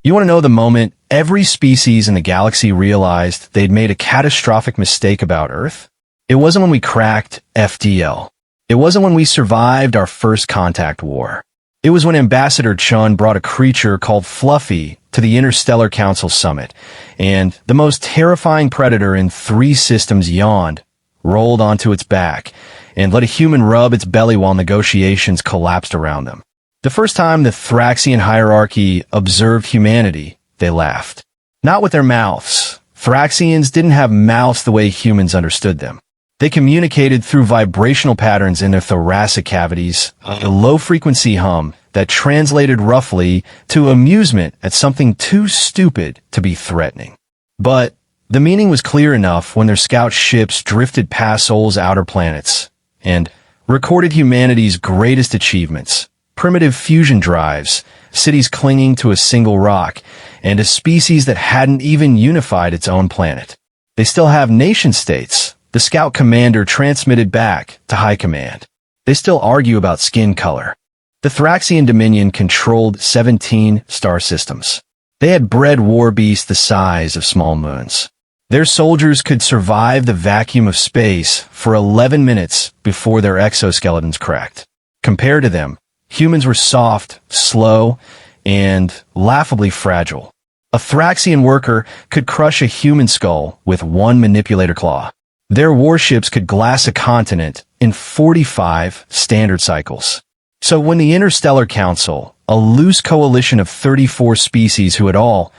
You want to know the moment every species in the galaxy realized they'd made a catastrophic mistake about Earth? It wasn't when we cracked FDL. It wasn't when we survived our first contact war. It was when Ambassador Chun brought a creature called Fluffy to the Interstellar Council Summit, and the most terrifying predator in 3 systems yawned, rolled onto its back, and let a human rub its belly while negotiations collapsed around them. The first time the Thraxian hierarchy observed humanity, they laughed. Not with their mouths. Thraxians didn't have mouths the way humans understood them. They communicated through vibrational patterns in their thoracic cavities, a low-frequency hum that translated roughly to amusement at something too stupid to be threatening. But the meaning was clear enough when their scout ships drifted past Sol's outer planets and recorded humanity's greatest achievements: primitive fusion drives, cities clinging to a single rock, and a species that hadn't even unified its own planet. They still have nation-states. The scout commander transmitted back to High Command. They still argue about skin color. The Thraxian Dominion controlled 17 star systems. They had bred war beasts the size of small moons. Their soldiers could survive the vacuum of space for 11 minutes before their exoskeletons cracked. Compared to them, humans were soft, slow, and laughably fragile. A Thraxian worker could crush a human skull with one manipulator claw. Their warships could glass a continent in 45 standard cycles. So when the Interstellar Council, a loose coalition of 34 species who had all,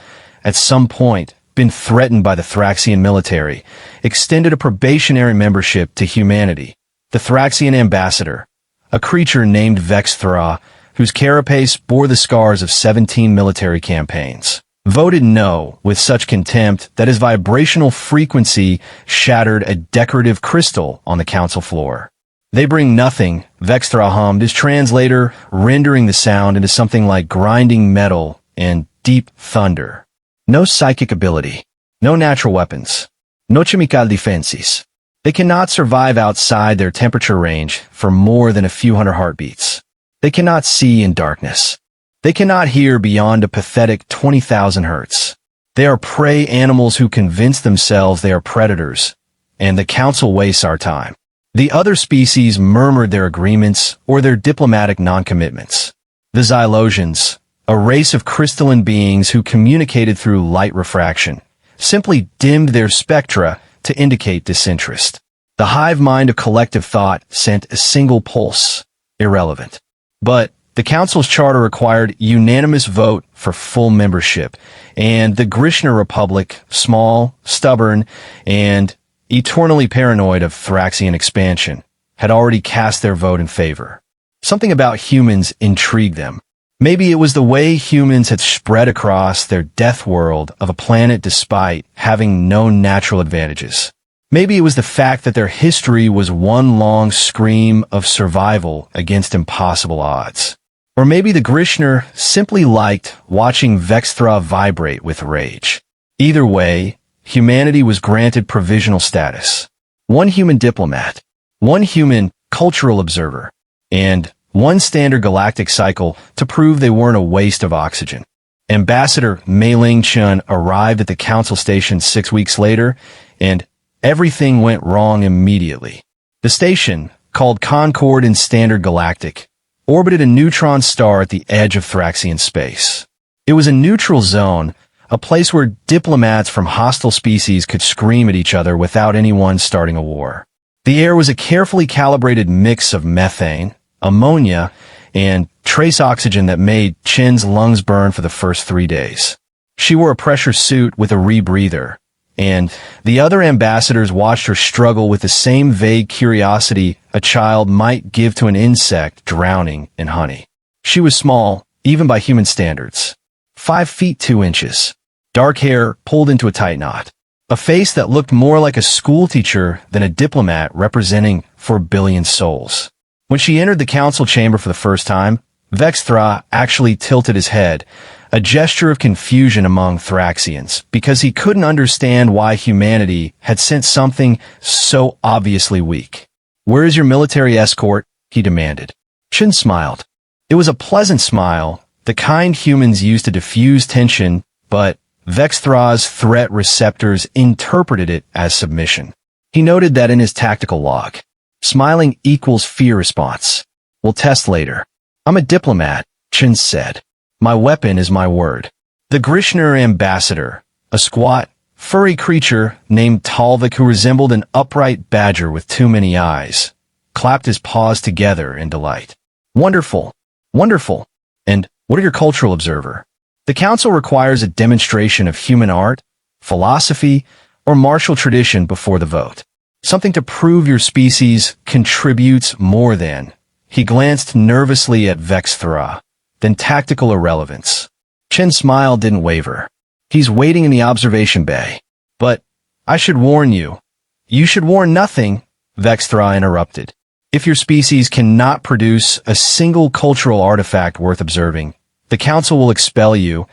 at some point, been threatened by the Thraxian military, extended a probationary membership to humanity, the Thraxian ambassador, a creature named Vexthra, whose carapace bore the scars of 17 military campaigns, voted no with such contempt that his vibrational frequency shattered a decorative crystal on the council floor. They bring nothing, Vexthra hummed, his translator rendering the sound into something like grinding metal and deep thunder. No psychic ability, no natural weapons, no chemical defenses. They cannot survive outside their temperature range for more than a few hundred heartbeats. They cannot see in darkness. They cannot hear beyond a pathetic 20,000 hertz. They are prey animals who convince themselves they are predators, and the council wastes our time. The other species murmured their agreements or their diplomatic non-commitments. The Xylosians, a race of crystalline beings who communicated through light refraction, simply dimmed their spectra to indicate disinterest. The hive mind of collective thought sent a single pulse, irrelevant. But the Council's charter required unanimous vote for full membership, and the Grishna Republic, small, stubborn, and eternally paranoid of Thraxian expansion, had already cast their vote in favor. Something about humans intrigued them. Maybe it was the way humans had spread across their death world of a planet despite having no natural advantages. Maybe it was the fact that their history was one long scream of survival against impossible odds. Or maybe the Grishner simply liked watching Vexthra vibrate with rage. Either way, humanity was granted provisional status. One human diplomat, one human cultural observer, and one standard galactic cycle to prove they weren't a waste of oxygen. Ambassador Mei-Ling Chun arrived at the council station 6 weeks later, and everything went wrong immediately. The station, called Concord in Standard Galactic, orbited a neutron star at the edge of Thraxian space. It was a neutral zone, a place where diplomats from hostile species could scream at each other without anyone starting a war. The air was a carefully calibrated mix of methane, ammonia, and trace oxygen that made Chen's lungs burn for the first 3 days. She wore a pressure suit with a rebreather, and the other ambassadors watched her struggle with the same vague curiosity a child might give to an insect drowning in honey. She was small, even by human standards. 5 feet 2 inches. Dark hair pulled into a tight knot. A face that looked more like a schoolteacher than a diplomat representing 4 billion souls. When she entered the council chamber for the first time, Vexthra actually tilted his head, a gesture of confusion among Thraxians, because he couldn't understand why humanity had sent something so obviously weak. "Where is your military escort?" he demanded. Chin smiled. It was a pleasant smile, the kind humans use to diffuse tension, but Vexthra's threat receptors interpreted it as submission. He noted that in his tactical log. Smiling equals fear response. We'll test later. I'm a diplomat, Chen said. My weapon is my word. The Grishner ambassador, a squat, furry creature named Talvik who resembled an upright badger with too many eyes, clapped his paws together in delight. Wonderful. Wonderful. And what are your cultural observer? The council requires a demonstration of human art, philosophy, or martial tradition before the vote. Something to prove your species contributes more than. He glanced nervously at Vexthra, then tactical irrelevance. Chen's smile didn't waver. He's waiting in the observation bay. But I should warn you. You should warn nothing, Vexthra interrupted. If your species cannot produce a single cultural artifact worth observing, the council will expel you,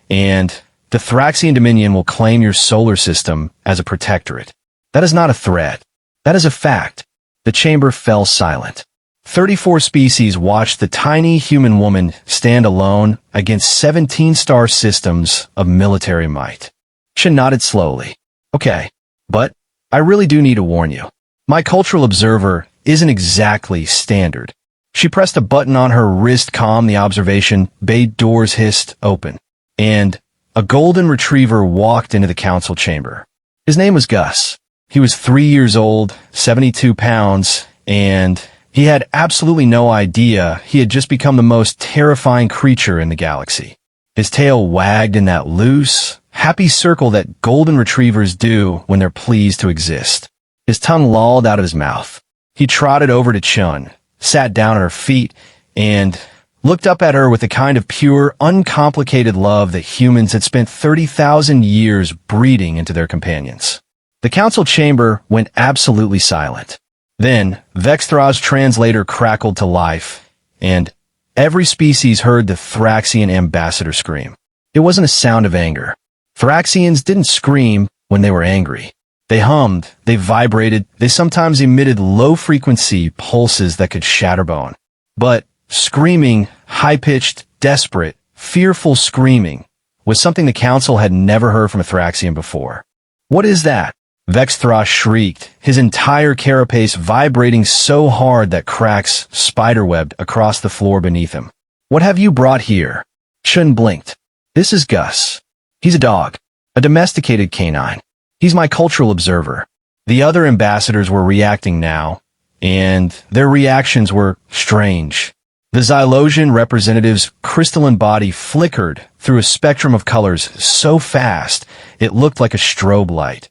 and the Thraxian Dominion will claim your solar system as a protectorate. That is not a threat. That is a fact. The chamber fell silent. 34 species watched the tiny human woman stand alone against 17 star systems of military might. Chen nodded slowly. Okay, but I really do need to warn you. My cultural observer isn't exactly standard. She pressed a button on her wrist, calm the observation, bay doors hissed open, and a golden retriever walked into the council chamber. His name was Gus. He was 3 years old, 72 pounds, and he had absolutely no idea he had just become the most terrifying creature in the galaxy. His tail wagged in that loose, happy circle that golden retrievers do when they're pleased to exist. His tongue lolled out of his mouth. He trotted over to Chun, sat down at her feet, and looked up at her with the kind of pure, uncomplicated love that humans had spent 30,000 years breeding into their companions. The council chamber went absolutely silent. Then, Vexthra's translator crackled to life, and every species heard the Thraxian ambassador scream. It wasn't a sound of anger. Thraxians didn't scream when they were angry. They hummed, they vibrated, they sometimes emitted low-frequency pulses that could shatter bone. But screaming, high-pitched, desperate, fearful screaming was something the council had never heard from a Thraxian before. What is that? Vexthra shrieked, his entire carapace vibrating so hard that cracks spiderwebbed across the floor beneath him. What have you brought here? Chun blinked. This is Gus. He's a dog, a domesticated canine. He's my cultural observer. The other ambassadors were reacting now, and their reactions were strange. The Xylosian representative's crystalline body flickered through a spectrum of colors so fast it looked like a strobe light.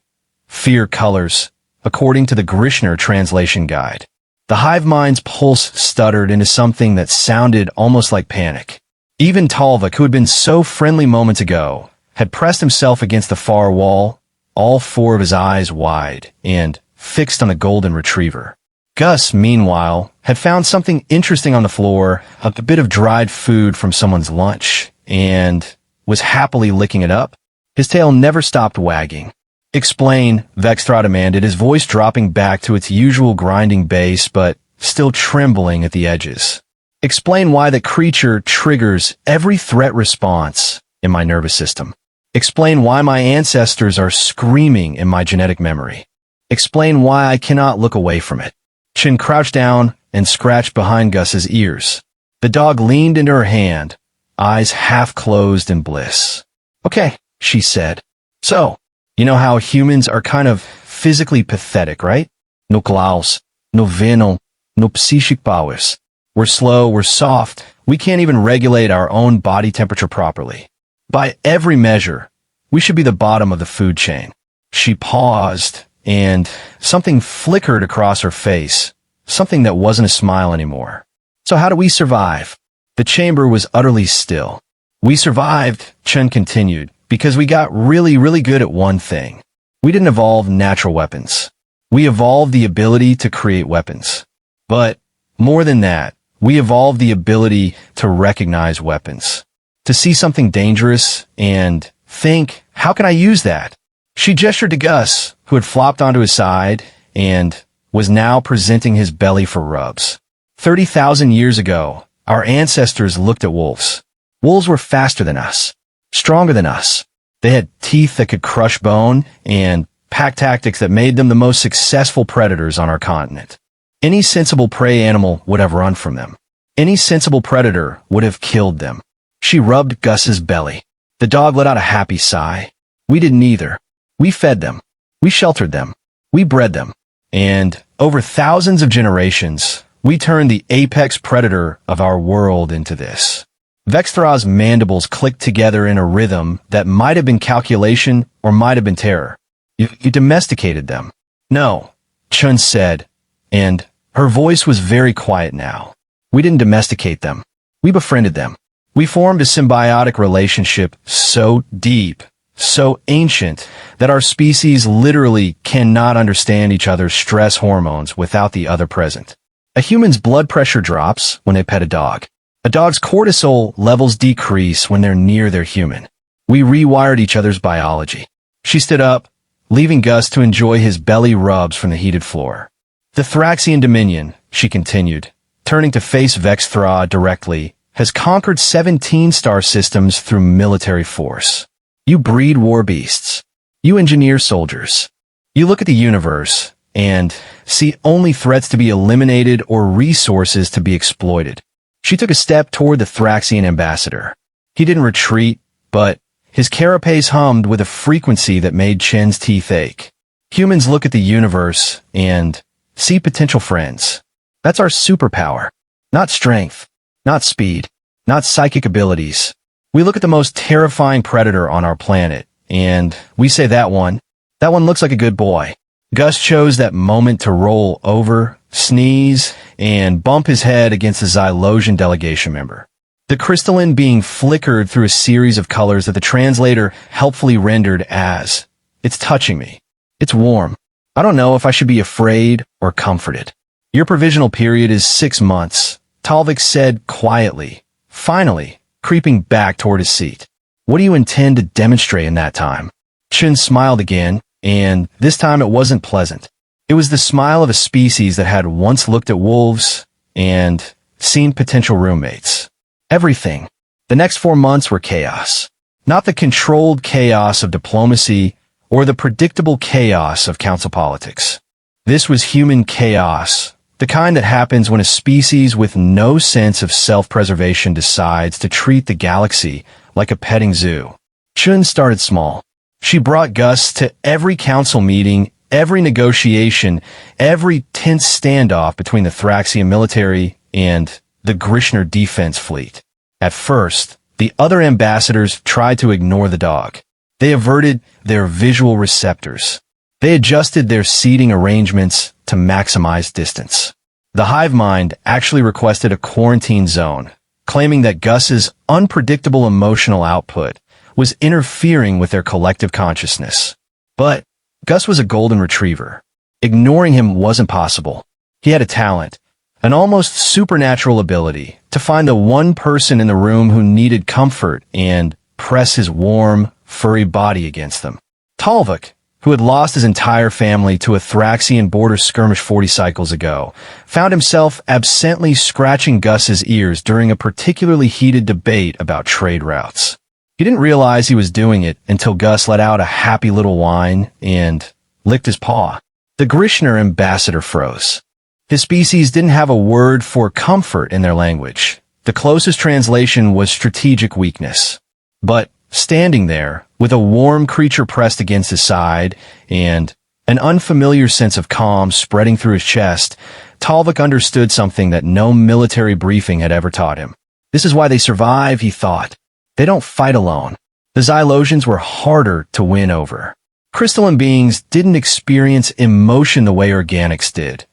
Fear colors, according to the Grishner translation guide. The hive mind's pulse stuttered into something that sounded almost like panic. Even Talvik, who had been so friendly moments ago, had pressed himself against the far wall, all four of his eyes wide and fixed on the golden retriever. Gus, meanwhile, had found something interesting on the floor, a bit of dried food from someone's lunch, and was happily licking it up. His tail never stopped wagging. Explain, Vexthra demanded, his voice dropping back to its usual grinding bass but still trembling at the edges. Explain why the creature triggers every threat response in my nervous system. Explain why my ancestors are screaming in my genetic memory. Explain why I cannot look away from it. Chin crouched down and scratched behind Gus's ears. The dog leaned into her hand, eyes half closed in bliss. Okay, she said. So, you know how humans are kind of physically pathetic, right? No claws, no venom, no psychic powers. We're slow, we're soft, we can't even regulate our own body temperature properly. By every measure, we should be the bottom of the food chain. She paused, and something flickered across her face, something that wasn't a smile anymore. So how do we survive? The chamber was utterly still. We survived, Chen continued, because we got really, really good at one thing. We didn't evolve natural weapons. We evolved the ability to create weapons. But more than that, we evolved the ability to recognize weapons. To see something dangerous and think, how can I use that? She gestured to Gus, who had flopped onto his side and was now presenting his belly for rubs. 30,000 years ago, our ancestors looked at wolves. Wolves were faster than us, stronger than us. They had teeth that could crush bone and pack tactics that made them the most successful predators on our continent. Any sensible prey animal would have run from them. Any sensible predator would have killed them. She rubbed Gus's belly. The dog let out a happy sigh. We did neither. We fed them. We sheltered them. We bred them. And over thousands of generations, we turned the apex predator of our world into this. Vexthra's mandibles clicked together in a rhythm that might have been calculation or might have been terror. You domesticated them. No, Chun said, and her voice was very quiet now. We didn't domesticate them. We befriended them. We formed a symbiotic relationship so deep, so ancient, that our species literally cannot understand each other's stress hormones without the other present. A human's blood pressure drops when they pet a dog. A dog's cortisol levels decrease when they're near their human. We rewired each other's biology. She stood up, leaving Gus to enjoy his belly rubs from the heated floor. The Thraxian Dominion, she continued, turning to face Vexthra directly, has conquered 17 star systems through military force. You breed war beasts. You engineer soldiers. You look at the universe and see only threats to be eliminated or resources to be exploited. She took a step toward the Thraxian ambassador. He didn't retreat, but his carapace hummed with a frequency that made Chen's teeth ache. Humans look at the universe and see potential friends. That's our superpower. Not strength, not speed, not psychic abilities. We look at the most terrifying predator on our planet, and we say that one looks like a good boy. Gus chose that moment to roll over, sneeze, and bump his head against a Xylosian delegation member. The crystalline being flickered through a series of colors that the translator helpfully rendered as, "It's touching me. It's warm. I don't know if I should be afraid or comforted." Your provisional period is 6 months, Talvik said quietly, finally creeping back toward his seat. What do you intend to demonstrate in that time? Chun smiled again, and this time it wasn't pleasant. It was the smile of a species that had once looked at wolves and seen potential roommates. Everything. The next 4 months were chaos. Not the controlled chaos of diplomacy or the predictable chaos of council politics. This was human chaos, the kind that happens when a species with no sense of self-preservation decides to treat the galaxy like a petting zoo. Chun started small. She brought Gus to every council meeting, every negotiation, every tense standoff between the Thraxian military and the Grishner defense fleet. At first, the other ambassadors tried to ignore the dog. They averted their visual receptors. They adjusted their seating arrangements to maximize distance. The hive mind actually requested a quarantine zone, claiming that Gus's unpredictable emotional output was interfering with their collective consciousness. But Gus was a golden retriever. Ignoring him wasn't possible. He had a talent, an almost supernatural ability, to find the one person in the room who needed comfort and press his warm, furry body against them. Talvik, who had lost his entire family to a Thraxian border skirmish 40 cycles ago, found himself absently scratching Gus's ears during a particularly heated debate about trade routes. He didn't realize he was doing it until Gus let out a happy little whine and licked his paw. The Grishner ambassador froze. His species didn't have a word for comfort in their language. The closest translation was strategic weakness. But standing there, with a warm creature pressed against his side and an unfamiliar sense of calm spreading through his chest, Talvik understood something that no military briefing had ever taught him. This is why they survive, he thought. They don't fight alone. The Xylosians were harder to win over. Crystalline beings didn't experience emotion the way organics did.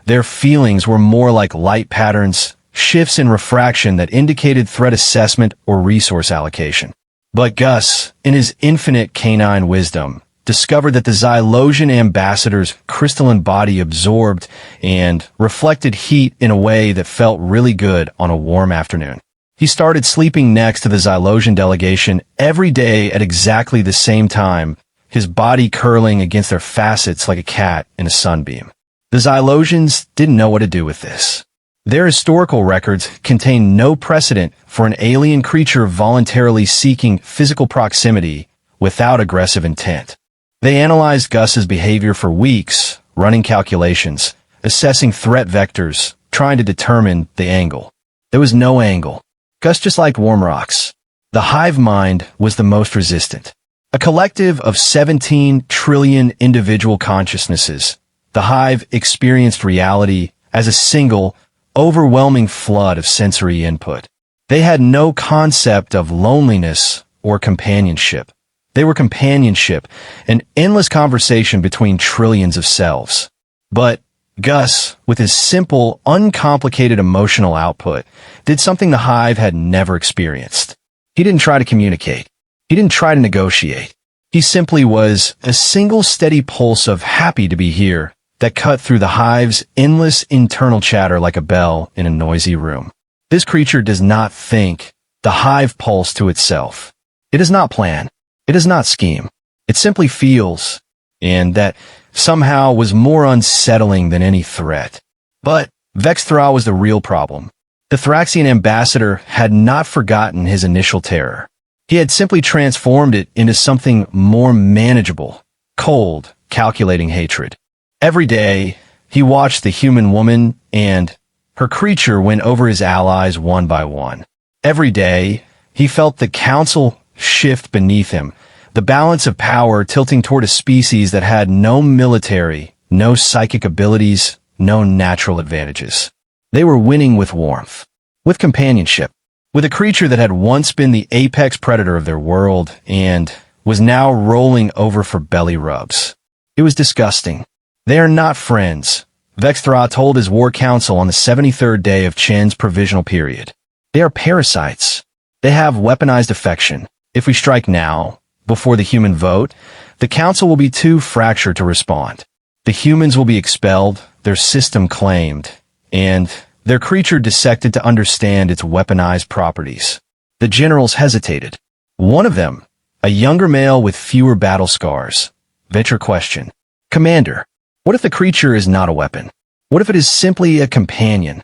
Their feelings were more like light patterns, shifts in refraction that indicated threat assessment or resource allocation. But Gus, in his infinite canine wisdom, discovered that the Xylosian ambassador's crystalline body absorbed and reflected heat in a way that felt really good on a warm afternoon. He started sleeping next to the Xylosian delegation every day at exactly the same time, his body curling against their facets like a cat in a sunbeam. The Xylosians didn't know what to do with this. Their historical records contain no precedent for an alien creature voluntarily seeking physical proximity without aggressive intent. They analyzed Gus's behavior for weeks, running calculations, assessing threat vectors, trying to determine the angle. There was no angle. Gus just liked warm rocks. The hive mind was the most resistant. A collective of 17 trillion individual consciousnesses, the hive experienced reality as a single, overwhelming flood of sensory input. They had no concept of loneliness or companionship. They were companionship, an endless conversation between trillions of selves. But Gus, with his simple, uncomplicated emotional output, did something the hive had never experienced. He didn't try to communicate. He didn't try to negotiate. He simply was a single steady pulse of happy to be here that cut through the hive's endless internal chatter like a bell in a noisy room. This creature does not think. The hive pulse to itself. It does not plan. It does not scheme. It simply feels, and that somehow was more unsettling than any threat. But Vexthra was the real problem. The Thraxian ambassador had not forgotten his initial terror. He had simply transformed it into something more manageable, cold, calculating hatred. Every day, he watched the human woman and her creature win over his allies one by one. Every day, he felt the council shift beneath him, the balance of power tilting toward a species that had no military, no psychic abilities, no natural advantages. They were winning with warmth, with companionship, with a creature that had once been the apex predator of their world and was now rolling over for belly rubs. It was disgusting. They are not friends, Vexthra told his war council on the 73rd day of Chen's provisional period. They are parasites. They have weaponized affection. If we strike now, before the human vote, the council will be too fractured to respond. The humans will be expelled, their system claimed, and their creature dissected to understand its weaponized properties. The generals hesitated. One of them, a younger male with fewer battle scars, ventured a question. Commander, what if the creature is not a weapon? What if it is simply a companion?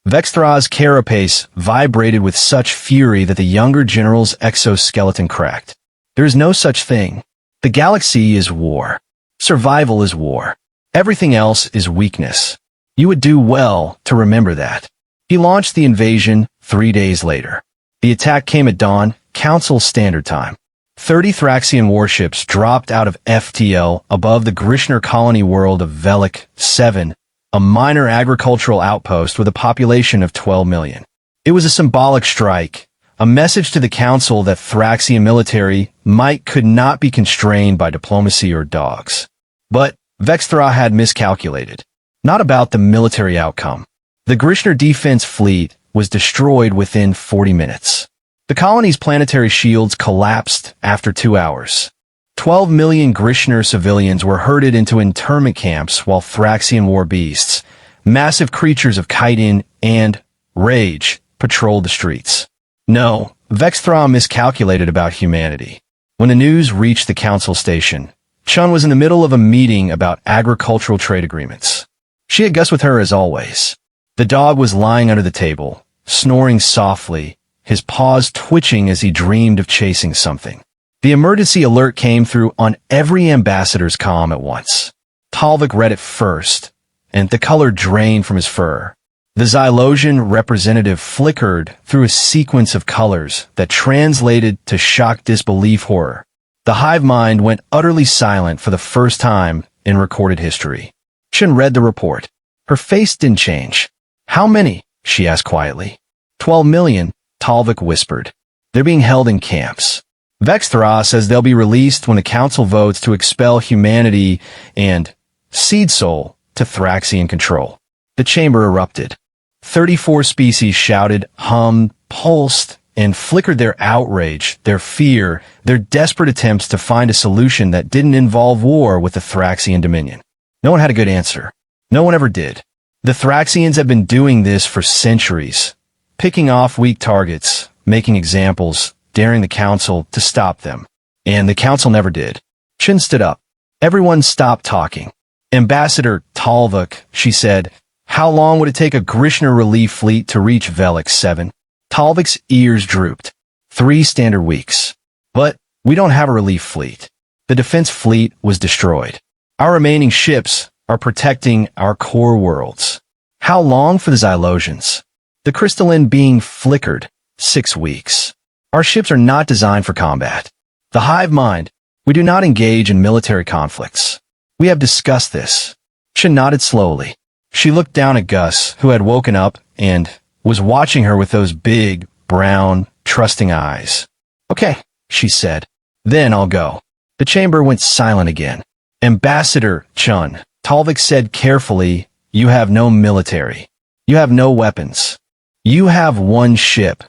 Vexthra's carapace vibrated with such fury that the younger general's exoskeleton cracked. There is no such thing. The galaxy is war. Survival is war. Everything else is weakness. You would do well to remember that. He launched the invasion 3 days later. The attack came at dawn, Council Standard Time. 30 Thraxian warships dropped out of FTL above the Grishner colony world of Velik 7, a minor agricultural outpost with a population of 12 million. It was a symbolic strike, a message to the Council that Thraxian military might could not be constrained by diplomacy or dogs. But Vexthra had miscalculated. Not about the military outcome. The Grishner defense fleet was destroyed within 40 minutes. The colony's planetary shields collapsed after 2 hours. 12 million Grishner civilians were herded into internment camps while Thraxian war beasts, massive creatures of chitin and rage, patrolled the streets. No, Vexthra miscalculated about humanity. When the news reached the council station, Chun was in the middle of a meeting about agricultural trade agreements. She had Gus with her as always. The dog was lying under the table, snoring softly, his paws twitching as he dreamed of chasing something. The emergency alert came through on every ambassador's comm at once. Talvik read it first, and the color drained from his fur. The Xylosian representative flickered through a sequence of colors that translated to shocked disbelief horror. The hive mind went utterly silent for the first time in recorded history. Chen read the report. Her face didn't change. How many? She asked quietly. 12 million, Talvik whispered. They're being held in camps. Vexthra says they'll be released when the council votes to expel humanity and Seed Soul to Thraxian control. The chamber erupted. 34 species shouted, hummed, pulsed, and flickered their outrage, their fear, their desperate attempts to find a solution that didn't involve war with the Thraxian Dominion. No one had a good answer. No one ever did. The Thraxians have been doing this for centuries, picking off weak targets, making examples, daring the council to stop them. And the council never did. Chin stood up. Everyone stopped talking. Ambassador Talvik, she said, How long would it take a Grishner relief fleet to reach Velik 7? Talvik's ears drooped. 3 standard weeks. But we don't have a relief fleet. The defense fleet was destroyed. Our remaining ships are protecting our core worlds. How long for the Xylosians? The crystalline being flickered. 6 weeks. Our ships are not designed for combat. The hive mind, we do not engage in military conflicts. We have discussed this. She nodded slowly. She looked down at Gus, who had woken up and was watching her with those big, brown, trusting eyes. Okay, she said. Then I'll go. The chamber went silent again. Ambassador Chun, Talvik said carefully, you have no military. You have no weapons. You have one ship.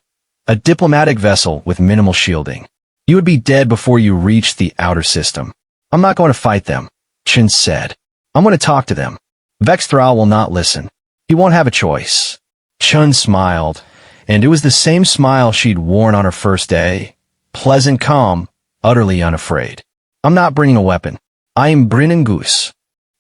A diplomatic vessel with minimal shielding. You would be dead before you reached the outer system. I'm not going to fight them, Chun said. I'm going to talk to them. Vexthra will not listen. He won't have a choice. Chun smiled, and it was the same smile she'd worn on her first day. Pleasant calm, utterly unafraid. I'm not bringing a weapon. I am bringing Goose.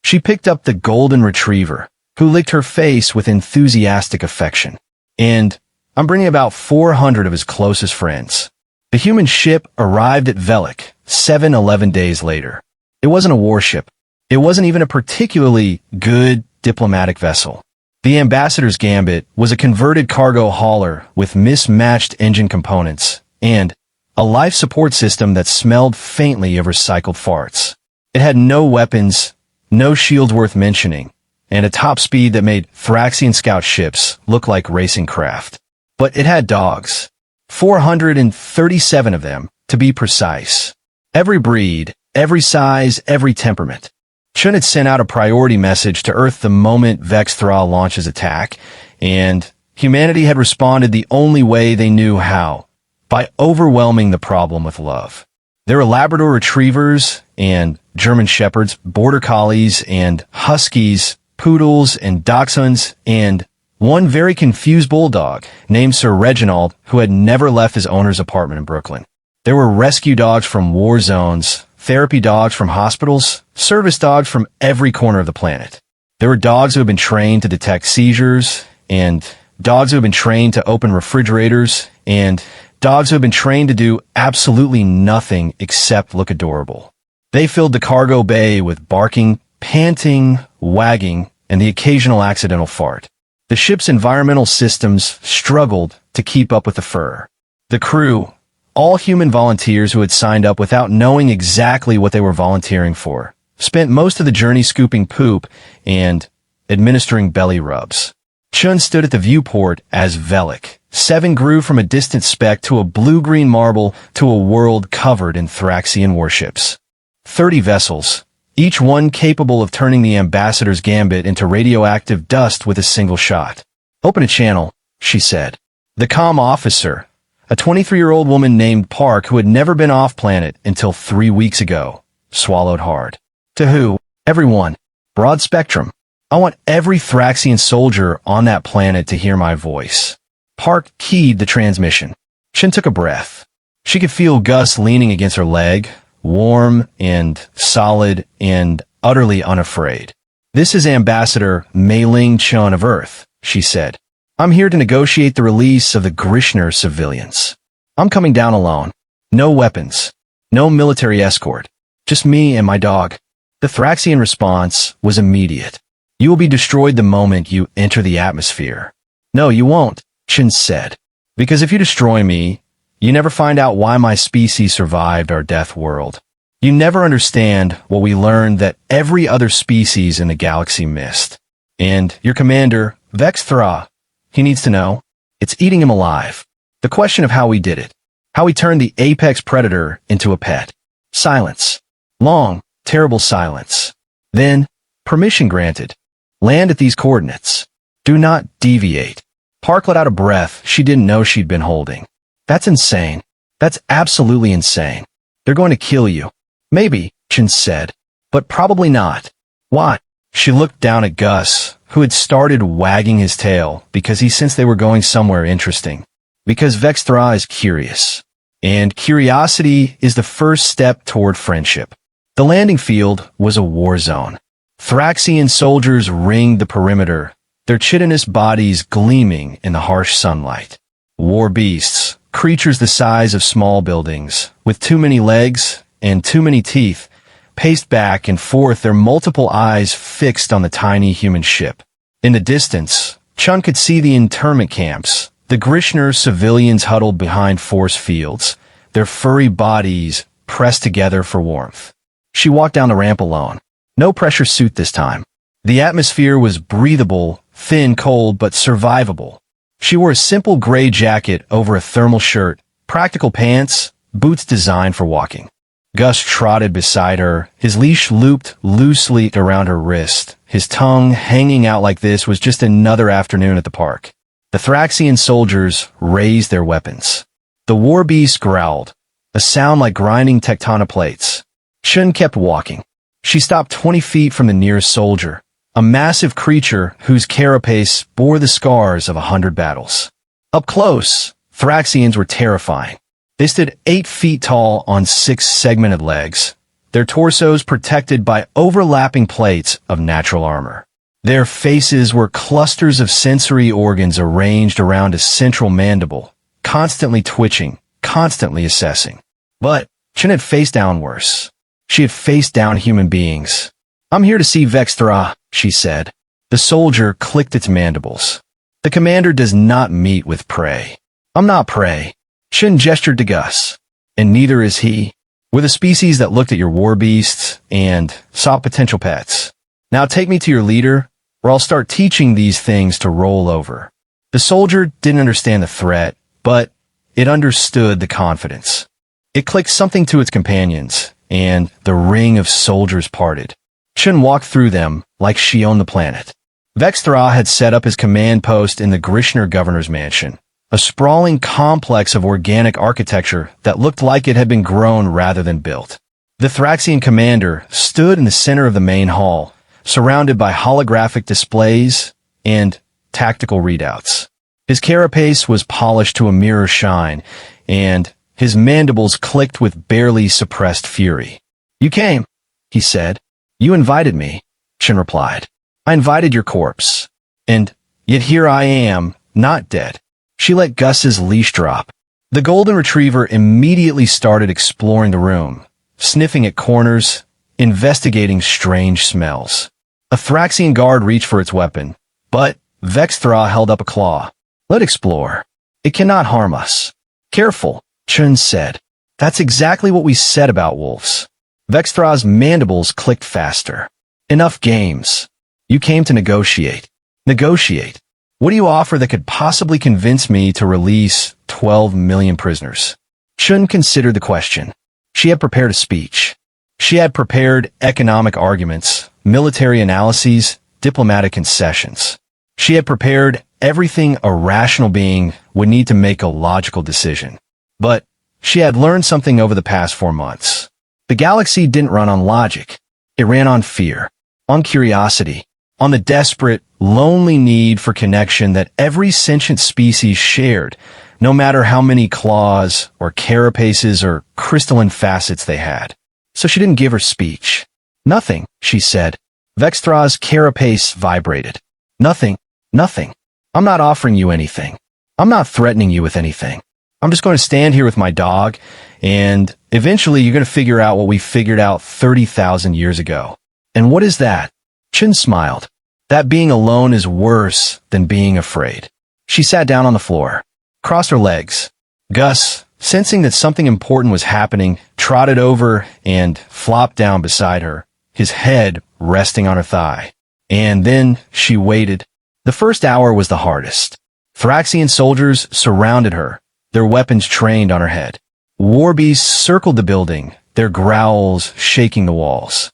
She picked up the golden retriever, who licked her face with enthusiastic affection. And I'm bringing about 400 of his closest friends. The human ship arrived at Velik 11 days later. It wasn't a warship. It wasn't even a particularly good diplomatic vessel. The Ambassador's Gambit was a converted cargo hauler with mismatched engine components and a life support system that smelled faintly of recycled farts. It had no weapons, no shields worth mentioning, and a top speed that made Thraxian scout ships look like racing craft. But it had dogs. 437 of them, to be precise. Every breed, every size, every temperament. Chun had sent out a priority message to Earth the moment Vexthra launches attack, and humanity had responded the only way they knew how, by overwhelming the problem with love. There were Labrador Retrievers and German Shepherds, Border Collies and Huskies, Poodles and Dachshunds, and one very confused bulldog named Sir Reginald, who had never left his owner's apartment in Brooklyn. There were rescue dogs from war zones, therapy dogs from hospitals, service dogs from every corner of the planet. There were dogs who had been trained to detect seizures, and dogs who had been trained to open refrigerators, and dogs who had been trained to do absolutely nothing except look adorable. They filled the cargo bay with barking, panting, wagging, and the occasional accidental fart. The ship's environmental systems struggled to keep up with the fur. The crew, all human volunteers who had signed up without knowing exactly what they were volunteering for, spent most of the journey scooping poop and administering belly rubs. Chun stood at the viewport as Velik. 7 grew from a distant speck to a blue-green marble to a world covered in Thraxian warships. 30 vessels, each one capable of turning the Ambassador's Gambit into radioactive dust with a single shot. Open a channel, she said. The comm officer, a 23-year-old woman named Park who had never been off-planet until 3 weeks ago, swallowed hard. To who? Everyone. Broad spectrum. I want every Thraxian soldier on that planet to hear my voice. Park keyed the transmission. Shin took a breath. She could feel Gus leaning against her leg, warm and solid and utterly unafraid. This is Ambassador Mei Ling Chun of Earth, she said. I'm here to negotiate the release of the Grishner civilians. I'm coming down alone. No weapons. No military escort. Just me and my dog. The Thraxian response was immediate. You will be destroyed the moment you enter the atmosphere. No, you won't, Chun said. Because if you destroy me, you never find out why my species survived our death world. You never understand what we learned that every other species in the galaxy missed. And your commander, Vexthra, he needs to know. It's eating him alive. The question of how we did it. How we turned the apex predator into a pet. Silence. Long, terrible silence. Then, permission granted. Land at these coordinates. Do not deviate. Park let out a breath she didn't know she'd been holding. That's insane. That's absolutely insane. They're going to kill you. Maybe, Chun said, but probably not. Why? She looked down at Gus, who had started wagging his tail because he sensed they were going somewhere interesting. Because Vexthra is curious. And curiosity is the first step toward friendship. The landing field was a war zone. Thraxian soldiers ringed the perimeter, their chitinous bodies gleaming in the harsh sunlight. War beasts, creatures the size of small buildings, with too many legs and too many teeth, paced back and forth, their multiple eyes fixed on the tiny human ship. In the distance, Chun could see the internment camps, the Grishner civilians huddled behind force fields, their furry bodies pressed together for warmth. She walked down the ramp alone. No pressure suit this time. The atmosphere was breathable, thin, cold, but survivable. She wore a simple gray jacket over a thermal shirt, practical pants, boots designed for walking. Gus trotted beside her, his leash looped loosely around her wrist. His tongue hanging out like this was just another afternoon at the park. The Thraxian soldiers raised their weapons. The war beast growled, a sound like grinding tectonic plates. Chun kept walking. She stopped 20 feet from the nearest soldier, a massive creature whose carapace bore the scars of 100 battles. Up close, Thraxians were terrifying. They stood 8 feet tall on 6 segmented legs, their torsos protected by overlapping plates of natural armor. Their faces were clusters of sensory organs arranged around a central mandible, constantly twitching, constantly assessing. But Chun had faced down worse. She had faced down human beings. "I'm here to see Vexthra," she said. The soldier clicked its mandibles. "The commander does not meet with prey." "I'm not prey." Chun gestured to Gus. "And neither is he. We're the species that looked at your war beasts and saw potential pets. Now take me to your leader, or I'll start teaching these things to roll over." The soldier didn't understand the threat, but it understood the confidence. It clicked something to its companions, and the ring of soldiers parted. Chun walked through them like she owned the planet. Vexthra had set up his command post in the Grishner governor's mansion, a sprawling complex of organic architecture that looked like it had been grown rather than built. The Thraxian commander stood in the center of the main hall, surrounded by holographic displays and tactical readouts. His carapace was polished to a mirror shine, and his mandibles clicked with barely suppressed fury. "You came," he said. "You invited me," Chun replied. "I invited your corpse. And yet here I am, not dead." She let Gus's leash drop. The golden retriever immediately started exploring the room, sniffing at corners, investigating strange smells. A Thraxian guard reached for its weapon, but Vexthra held up a claw. "Let explore. It cannot harm us." "Careful," Chun said. "That's exactly what we said about wolves." Vexthra's mandibles clicked faster. "Enough games. You came to negotiate." "Negotiate? What do you offer that could possibly convince me to release 12 million prisoners?" Chun considered the question. She had prepared a speech. She had prepared economic arguments, military analyses, diplomatic concessions. She had prepared everything a rational being would need to make a logical decision. But she had learned something over the past 4 months. The galaxy didn't run on logic. It ran on fear, on curiosity, on the desperate, lonely need for connection that every sentient species shared, no matter how many claws or carapaces or crystalline facets they had. So she didn't give her speech. "Nothing," she said. Vexthra's carapace vibrated. "Nothing, nothing. I'm not offering you anything. I'm not threatening you with anything. I'm just going to stand here with my dog, and eventually you're going to figure out what we figured out 30,000 years ago." "And what is that?" Chun smiled. "That being alone is worse than being afraid." She sat down on the floor, crossed her legs. Gus, sensing that something important was happening, trotted over and flopped down beside her, his head resting on her thigh. And then she waited. The first hour was the hardest. Thraxian soldiers surrounded her, their weapons trained on her head. War beasts circled the building, their growls shaking the walls.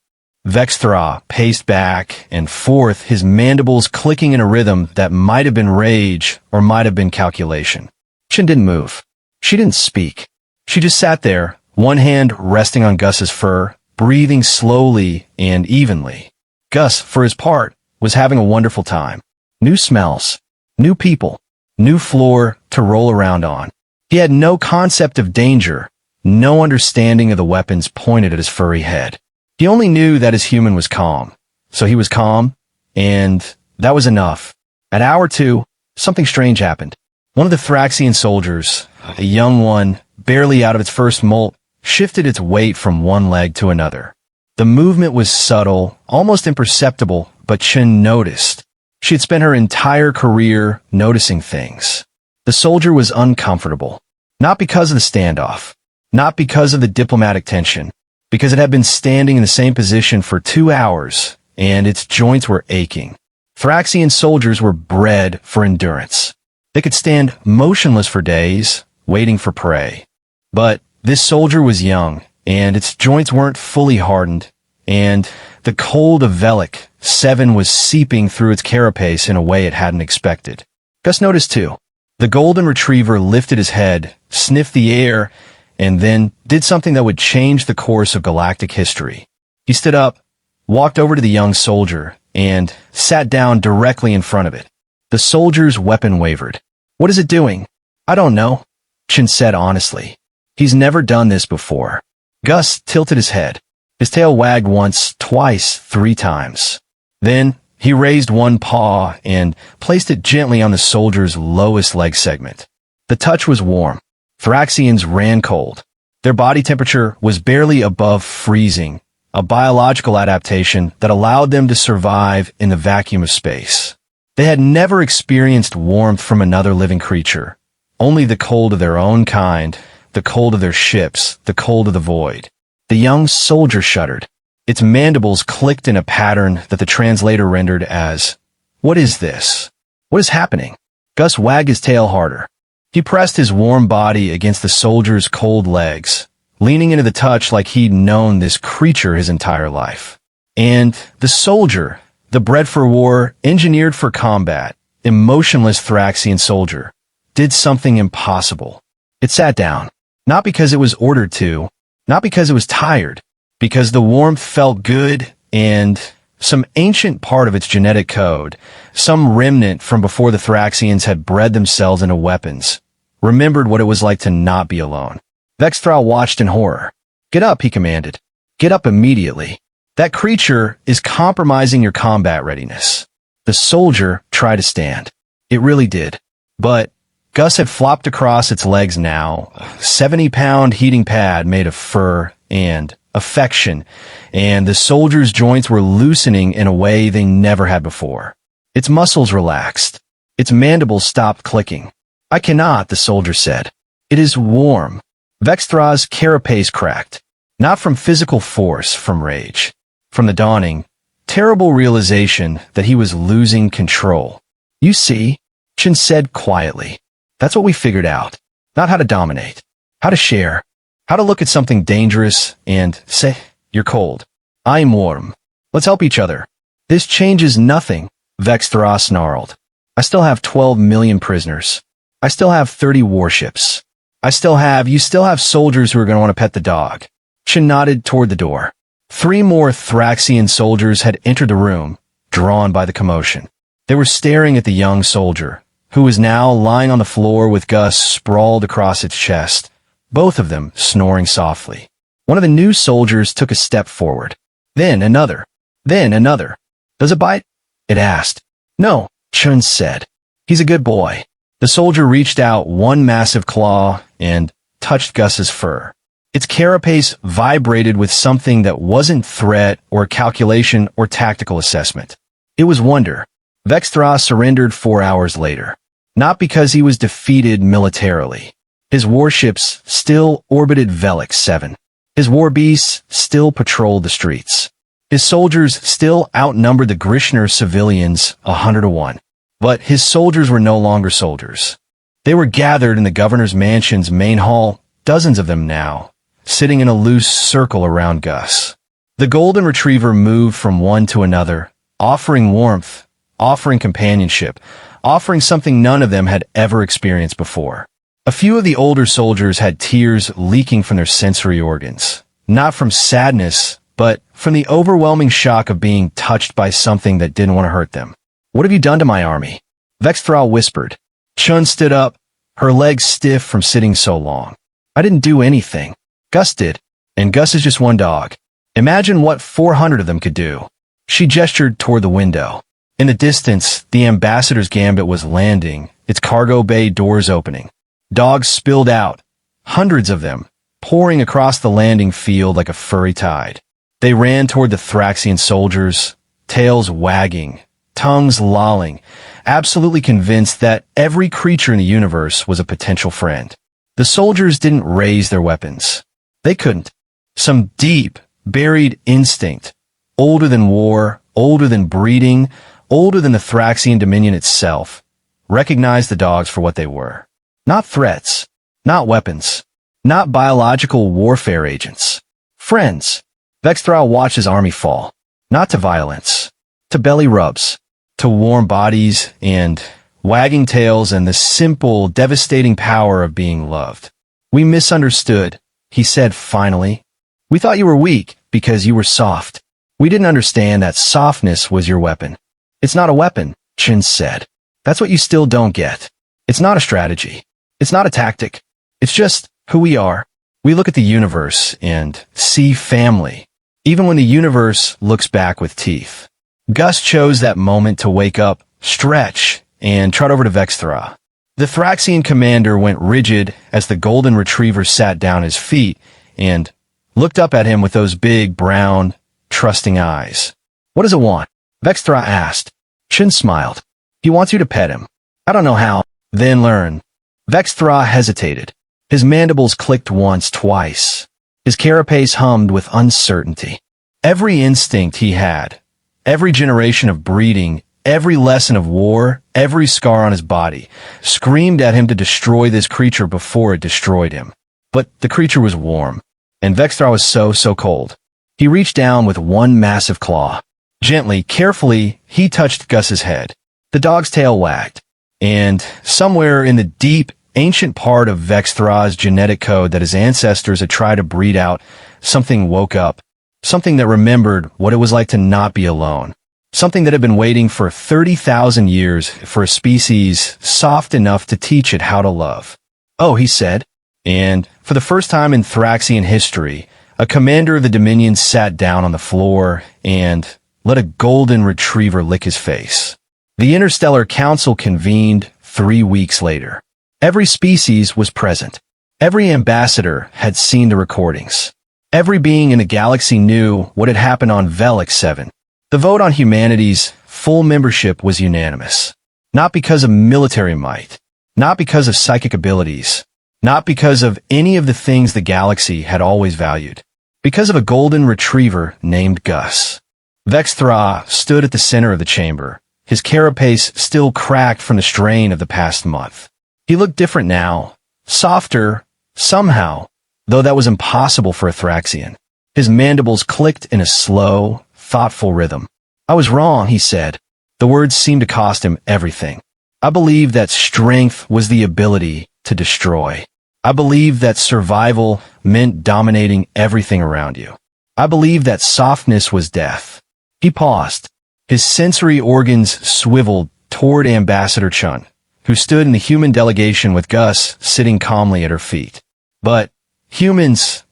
Vexthra paced back and forth, his mandibles clicking in a rhythm that might have been rage or might have been calculation. Chun didn't move. She didn't speak. She just sat there, one hand resting on Gus's fur, breathing slowly and evenly. Gus, for his part, was having a wonderful time. New smells, new people, new floor to roll around on. He had no concept of danger, no understanding of the weapons pointed at his furry head. He only knew that his human was calm. So he was calm, and that was enough. At hour 2, something strange happened. One of the Thraxian soldiers, a young one, barely out of its first molt, shifted its weight from one leg to another. The movement was subtle, almost imperceptible, but Chen noticed. She had spent her entire career noticing things. The soldier was uncomfortable. Not because of the standoff. Not because of the diplomatic tension. Because it had been standing in the same position for 2 hours, and its joints were aching. Thraxian soldiers were bred for endurance. They could stand motionless for days, waiting for prey. But this soldier was young, and its joints weren't fully hardened, and the cold of Velik 7 was seeping through its carapace in a way it hadn't expected. Gus noticed too. The golden retriever lifted his head, sniffed the air, and then did something that would change the course of galactic history. He stood up, walked over to the young soldier, and sat down directly in front of it. The soldier's weapon wavered. "What is it doing?" "I don't know," Chen said honestly. "He's never done this before." Gus tilted his head. His tail wagged once, twice, 3 times. Then he raised one paw and placed it gently on the soldier's lowest leg segment. The touch was warm. Thraxians ran cold. Their body temperature was barely above freezing, a biological adaptation that allowed them to survive in the vacuum of space. They had never experienced warmth from another living creature, only the cold of their own kind, the cold of their ships, the cold of the void. The young soldier shuddered. Its mandibles clicked in a pattern that the translator rendered as, "What is this? What is happening?" Gus wagged his tail harder. He pressed his warm body against the soldier's cold legs, leaning into the touch like he'd known this creature his entire life. And the soldier, the bred for war, engineered for combat, emotionless Thraxian soldier, did something impossible. It sat down. Not because it was ordered to, not because it was tired, because the warmth felt good and some ancient part of its genetic code, some remnant from before the Thraxians had bred themselves into weapons, remembered what it was like to not be alone. Vexthral watched in horror. "Get up," he commanded. "Get up immediately. That creature is compromising your combat readiness." The soldier tried to stand. It really did. But Gus had flopped across its legs now, a 70-pound heating pad made of fur and affection, and the soldier's joints were loosening in a way they never had before. Its muscles relaxed. Its mandibles stopped clicking. "I cannot," the soldier said. "It is warm." Vexthra's carapace cracked. Not from physical force, from rage. From the dawning, terrible realization that he was losing control. "You see," Chen said quietly. "That's what we figured out. Not how to dominate. How to share. How to look at something dangerous and say, 'You're cold. I'm warm. Let's help each other.'" "This changes nothing," Vexthra snarled. "I still have 12 million prisoners. I still have 30 warships. You still have soldiers who are going to want to pet the dog." Chen nodded toward the door. 3 more Thraxian soldiers had entered the room, drawn by the commotion. They were staring at the young soldier, who was now lying on the floor with Gus sprawled across its chest, both of them snoring softly. One of the new soldiers took a step forward. Then another. Then another. "Does it bite?" it asked. "No," Chen said. "He's a good boy." The soldier reached out one massive claw and touched Gus's fur. Its carapace vibrated with something that wasn't threat or calculation or tactical assessment. It was wonder. Vexthra surrendered 4 hours later. Not because he was defeated militarily. His warships still orbited Velik 7. His war beasts still patrolled the streets. His soldiers still outnumbered the Grishner civilians 100-1. But his soldiers were no longer soldiers. They were gathered in the governor's mansion's main hall, dozens of them now, sitting in a loose circle around Gus. The golden retriever moved from one to another, offering warmth, offering companionship, offering something none of them had ever experienced before. A few of the older soldiers had tears leaking from their sensory organs, not from sadness, but from the overwhelming shock of being touched by something that didn't want to hurt them. "What have you done to my army?" Vexthra whispered. Chun stood up, her legs stiff from sitting so long. "I didn't do anything. Gus did, and Gus is just one dog. Imagine what 400 of them could do." She gestured toward the window. In the distance, the ambassador's gambit was landing, its cargo bay doors opening. Dogs spilled out, hundreds of them, pouring across the landing field like a furry tide. They ran toward the Thraxian soldiers, tails wagging, tongues lolling, absolutely convinced that every creature in the universe was a potential friend. The soldiers didn't raise their weapons. They couldn't. Some deep, buried instinct, older than war, older than breeding, older than the Thraxian dominion itself, recognized the dogs for what they were. Not threats, not weapons, not biological warfare agents. Friends. Vexthra watched his army fall, not to violence, to belly rubs, to warm bodies and wagging tails and the simple, devastating power of being loved. "We misunderstood," he said finally. "We thought you were weak because you were soft. We didn't understand that softness was your weapon." "It's not a weapon," Chin said. "That's what you still don't get. It's not a strategy. It's not a tactic. It's just who we are. We look at the universe and see family, even when the universe looks back with teeth." Gus chose that moment to wake up, stretch, and trot over to Vexthra. The Thraxian commander went rigid as the golden retriever sat down his feet and looked up at him with those big, brown, trusting eyes. "What does it want?" Vexthra asked. Chin smiled. "He wants you to pet him. I don't know how." "Then learn." Vexthra hesitated. His mandibles clicked once, twice. His carapace hummed with uncertainty. Every instinct he had, every generation of breeding, every lesson of war, every scar on his body, screamed at him to destroy this creature before it destroyed him. But the creature was warm, and Vexthra was so cold. He reached down with one massive claw. Gently, carefully, he touched Gus's head. The dog's tail wagged, and somewhere in the deep, ancient part of Vexthra's genetic code that his ancestors had tried to breed out, something woke up. Something that remembered what it was like to not be alone. Something that had been waiting for 30,000 years for a species soft enough to teach it how to love. "Oh," he said. And for the first time in Thraxian history, a commander of the Dominion sat down on the floor and let a golden retriever lick his face. The Interstellar Council convened 3 weeks later. Every species was present. Every ambassador had seen the recordings. Every being in the galaxy knew what had happened on Velix 7. The vote on humanity's full membership was unanimous. Not because of military might, not because of psychic abilities, not because of any of the things the galaxy had always valued. Because of a golden retriever named Gus. Vexthra stood at the center of the chamber, his carapace still cracked from the strain of the past month. He looked different now, softer, somehow, though that was impossible for a Thraxian. His mandibles clicked in a slow, thoughtful rhythm. "I was wrong," he said. The words seemed to cost him everything. "I believed that strength was the ability to destroy. I believed that survival meant dominating everything around you. I believed that softness was death." He paused. His sensory organs swiveled toward Ambassador Chun, who stood in the human delegation with Gus sitting calmly at her feet. But Humans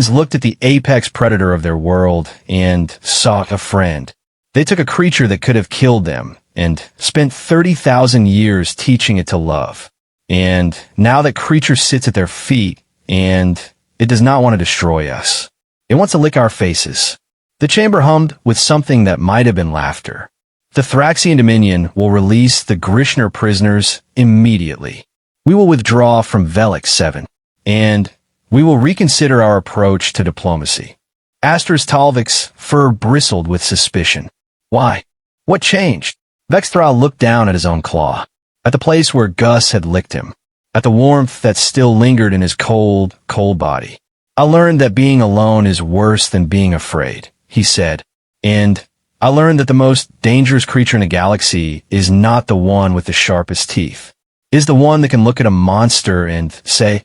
looked at the apex predator of their world and sought a friend. They took a creature that could have killed them and spent 30,000 years teaching it to love. And now that creature sits at their feet and it does not want to destroy us. It wants to lick our faces. The chamber hummed with something that might have been laughter. "The Thraxian Dominion will release the Grishner prisoners immediately. We will withdraw from Velix 7. And we will reconsider our approach to diplomacy." Aster's Talvik's fur bristled with suspicion. "Why? What changed?" Vexthra looked down at his own claw, at the place where Gus had licked him, at the warmth that still lingered in his cold body. "I learned that being alone is worse than being afraid," he said. "And I learned that the most dangerous creature in the galaxy is not the one with the sharpest teeth. Is the one that can look at a monster and say,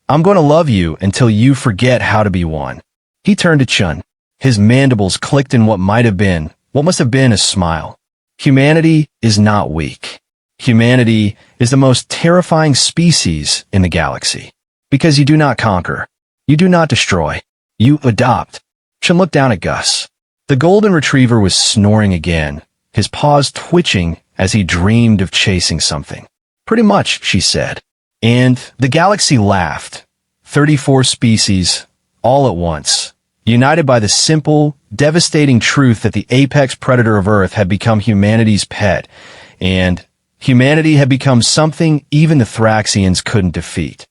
'I'm going to love you until you forget how to be one.'" He turned to Chun. His mandibles clicked in what must have been a smile. "Humanity is not weak. Humanity is the most terrifying species in the galaxy. Because you do not conquer. You do not destroy. You adopt." Chun looked down at Gus. The golden retriever was snoring again, his paws twitching as he dreamed of chasing something. Pretty much, she said. And the galaxy laughed. 34 species, all at once, united by the simple, devastating truth that the apex predator of Earth had become humanity's pet, and humanity had become something even the Thraxians couldn't defeat.